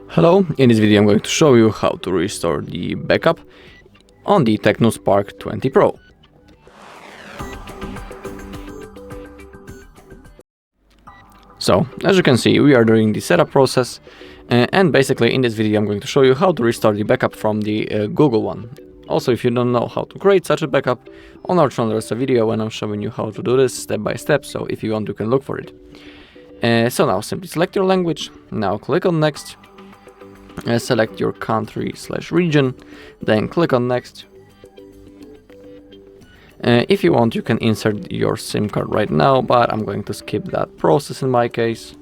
Hello, in this video I'm going to show you how to restore the backup on the TECNO Spark 20 Pro. So, as you can see, we are doing the setup process, and basically in this video I'm going to show you how to restore the backup from the Google one. Also, if you don't know how to create such a backup, on our channel there's a video when I'm showing you how to do this step by step, so if you want you can look for it. So now simply select your language, now click on next. Select your country/region, then click on next. If you want, you can insert your SIM card right now, but I'm going to skip that process in my case.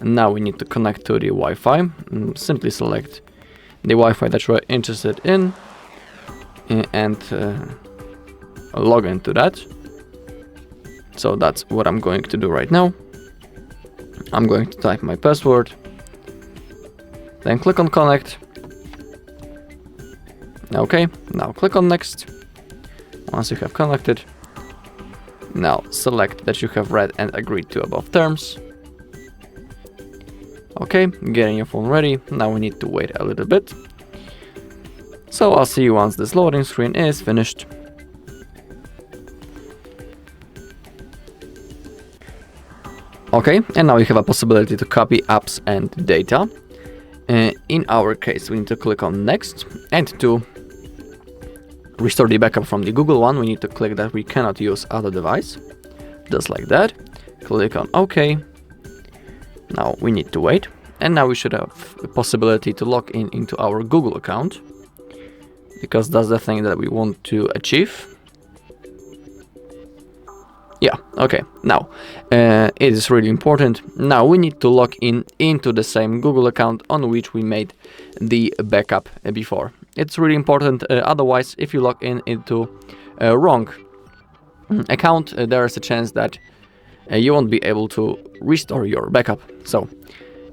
And now we need to connect to the Wi-Fi. Simply select the Wi-Fi that you are interested in and log into that. So that's what I'm going to do right now. I'm going to type my password. Then click on connect. Okay, now click on next. Once you have connected, now select that you have read and agreed to above terms. Okay, getting your phone ready. Now we need to wait a little bit. So I'll see you once this loading screen is finished. Okay, and now you have a possibility to copy apps and data. In our case, we need to click on next, and to restore the backup from the Google one, we need to click that we cannot use other device, just like that. Click on OK. Now we need to wait, and now we should have the possibility to log in into our Google account, because that's the thing that we want to achieve. Yeah, okay, now it is really important. Now we need to log in into the same Google account on which we made the backup before. It's really important, otherwise if you log in into a wrong account, there is a chance that you won't be able to restore your backup. So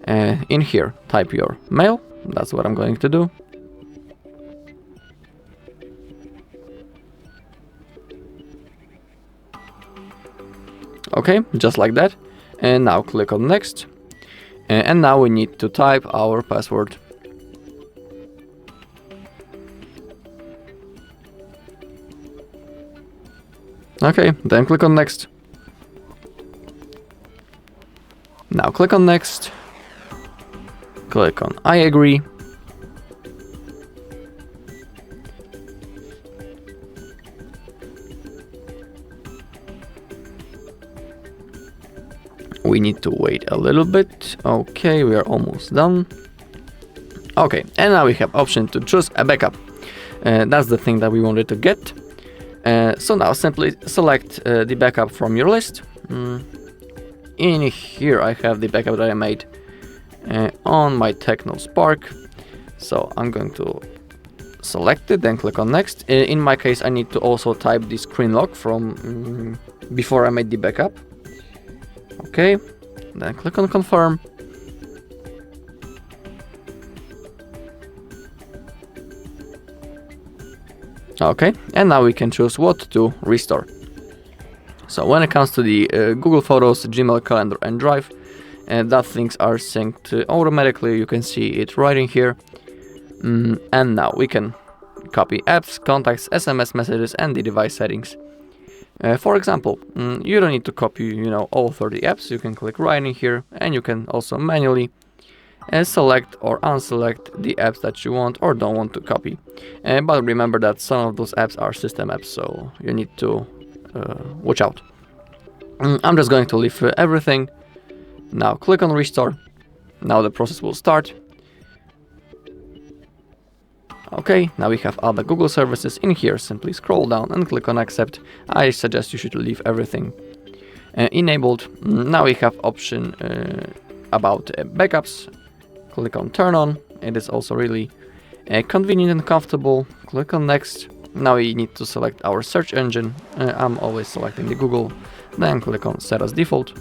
in here, type your mail, that's what I'm going to do. Okay, just like that. And now click on next. And now we need to type our password. Okay, then click on next. Now click on next. Click on I agree. We need to wait a little bit. Okay, we are almost done. Okay, and now we have option to choose a backup. That's the thing that we wanted to get. So now simply select the backup from your list. In here I have the backup that I made on my TECNO Spark. So I'm going to select it, then click on next. In my case, I need to also type the screen lock from before I made the backup. Okay, then click on confirm. Okay, and now we can choose what to restore. So when it comes to the Google Photos, Gmail, Calendar and Drive, that things are synced automatically. You can see it right in here. And now we can copy apps, contacts, SMS messages and the device settings. For example, you don't need to copy, all 30 apps. You can click right in here, and you can also manually select or unselect the apps that you want or don't want to copy. But remember that some of those apps are system apps, so you need to watch out. I'm just going to leave everything. Now click on restore. Now the process will start. Okay, now we have other Google services. In here, simply scroll down and click on accept. I suggest you should leave everything enabled. Now we have option about backups. Click on turn on. It is also really convenient and comfortable. Click on next. Now we need to select our search engine. I'm always selecting the Google. Then click on set as default.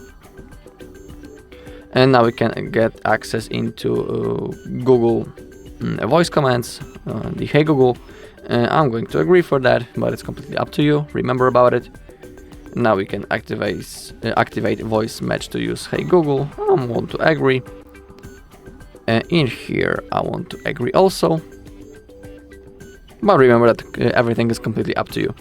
And now we can get access into Google voice commands, the Hey Google. I'm going to agree for that, but it's completely up to you. Remember about it. Now we can activate voice match to use Hey Google. I want to agree. In here, I want to agree also. But remember that everything is completely up to you.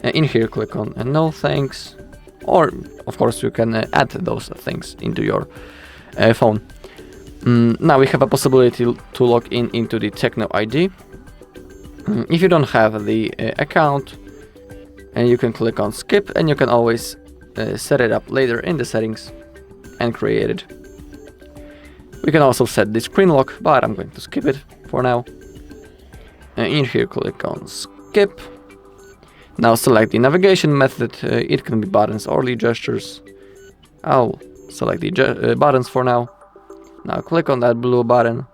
In here, click on no thanks. Or, of course, you can add those things into your phone. Now we have a possibility to log in into the TECNO ID. If you don't have the account, you can click on skip, and you can always set it up later in the settings and create it. We can also set the screen lock, but I'm going to skip it for now. In here, click on skip. Now select the navigation method. It can be buttons or the gestures. I'll select the buttons for now. Now click on that blue button.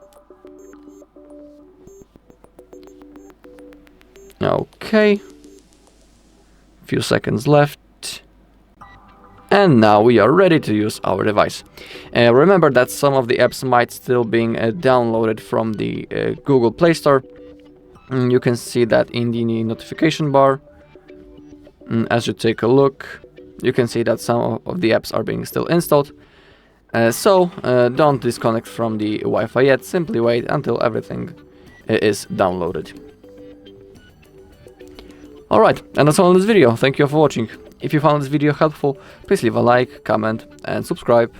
Okay. Few seconds left. And now we are ready to use our device. Remember that some of the apps might still being downloaded from the Google Play Store. You can see that in the notification bar. As you take a look, you can see that some of the apps are being still installed. So don't disconnect from the Wi-Fi yet, simply wait until everything is downloaded. Alright, and that's all in this video. Thank you for watching. If you found this video helpful, please leave a like, comment and subscribe.